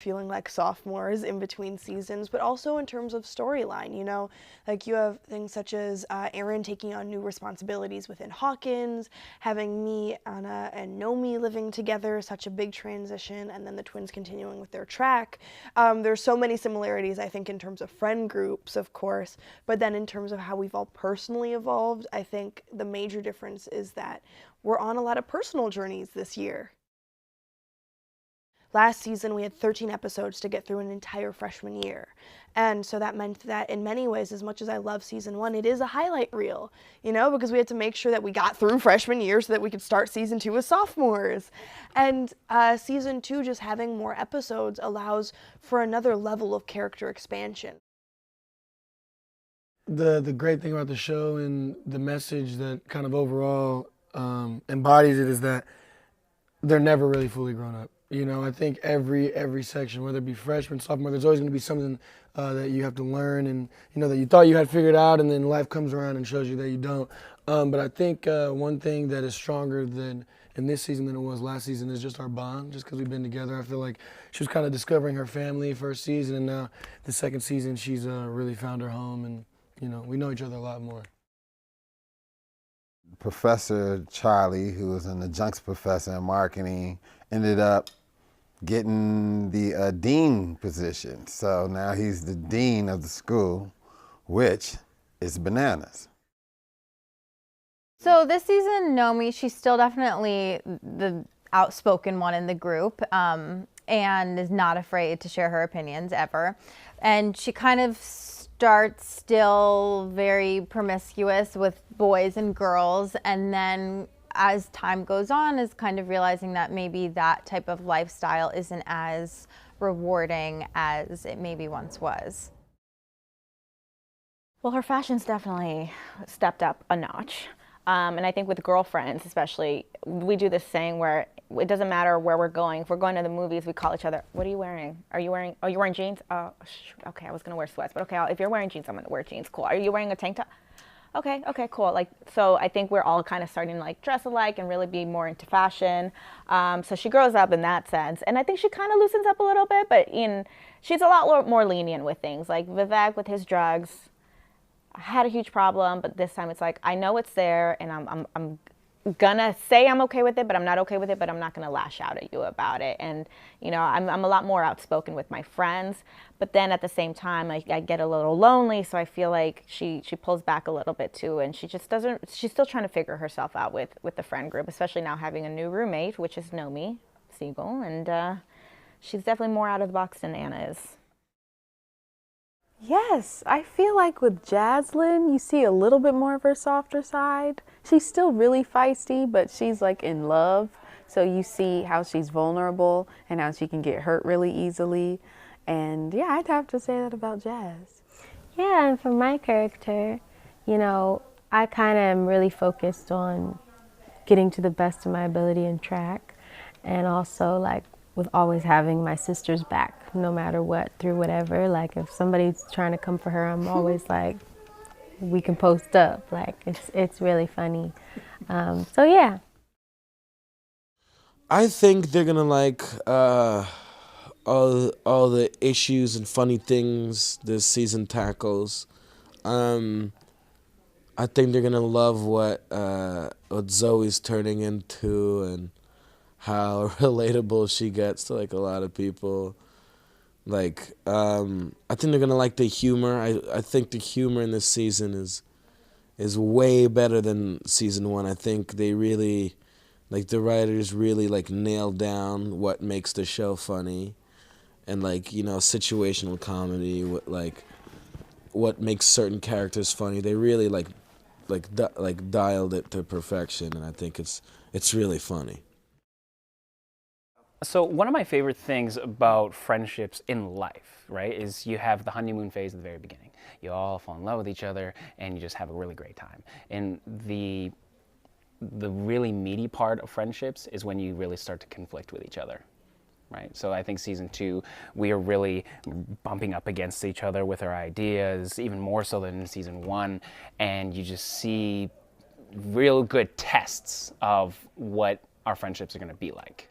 feeling like sophomores in between seasons, but also in terms of storyline, like you have things such as Aaron taking on new responsibilities within Hawkins, having me, Anna, and Nomi living together, such a big transition, and then the twins continuing with their track. There's so many similarities, I think, in terms of friend groups, of course, but then in terms of how we've all personally evolved, I think the major difference is that we're on a lot of personal journeys this year. Last season, we had 13 episodes to get through an entire freshman year. And so that meant that in many ways, as much as I love season 1, it is a highlight reel, because we had to make sure that we got through freshman year so that we could start season 2 as sophomores. And season 2, just having more episodes allows for another level of character expansion. The great thing about the show and the message that kind of overall embodies it is that they're never really fully grown up. I think every section, whether it be freshman, sophomore, there's always going to be something that you have to learn and, that you thought you had figured out, and then life comes around and shows you that you don't. But I think one thing that is stronger than in this season than it was last season is just our bond, just because we've been together. I feel like she was kind of discovering her family first season, and now the second season she's really found her home, and, we know each other a lot more. Professor Charlie, who was an adjunct professor in marketing, ended up getting the dean position. So now he's the dean of the school, which is bananas. So this season, Nomi, she's still definitely the outspoken one in the group, and is not afraid to share her opinions ever. And she kind of starts still very promiscuous with boys and girls, and then as time goes on is kind of realizing that maybe that type of lifestyle isn't as rewarding as it maybe once was. Well, her fashion's definitely stepped up a notch. And I think with girlfriends especially, we do this saying where it doesn't matter where we're going. If we're going to the movies, we call each other, what are you wearing? Are you wearing jeans? Oh, shoot, okay, I was gonna wear sweats, but okay, if you're wearing jeans, I'm gonna wear jeans, cool. Are you wearing a tank top? Okay, cool. So I think we're all kind of starting to dress alike and really be more into fashion. So she grows up in that sense. And I think she kind of loosens up a little bit, but she's a lot more lenient with things. Like Vivek with his drugs, I had a huge problem, but this time it's like, I know it's there, and I'm gonna say I'm okay with it, but I'm not okay with it, but I'm not gonna lash out at you about it. And I'm a lot more outspoken with my friends, but then at the same time I get a little lonely, so I feel like she pulls back a little bit too, and she's still trying to figure herself out with the friend group, especially now having a new roommate, which is Nomi Siegel, and she's definitely more out of the box than Anna is. Yes, I feel like with Jaslyn, you see a little bit more of her softer side. She's still really feisty, but she's in love. So you see how she's vulnerable and how she can get hurt really easily. And yeah, I'd have to say that about Jazz. Yeah, and for my character, I kind of am really focused on getting to the best of my ability in track, and also with always having my sister's back no matter what, through whatever. If somebody's trying to come for her, I'm always we can post up. It's really funny. So yeah. I think they're gonna like all the issues and funny things this season tackles. I think they're gonna love what Zoe's turning into and how relatable she gets to a lot of people. I think they're gonna like the humor. I think the humor in this season is way better than season 1. I think they really, the writers really nailed down what makes the show funny, and situational comedy, what makes certain characters funny. They really dialed it to perfection, and I think it's really funny. So one of my favorite things about friendships in life, right, is you have the honeymoon phase at the very beginning. You all fall in love with each other, and you just have a really great time. And the really meaty part of friendships is when you really start to conflict with each other, right? So I think season 2, we are really bumping up against each other with our ideas, even more so than in season 1, and you just see real good tests of what our friendships are going to be like.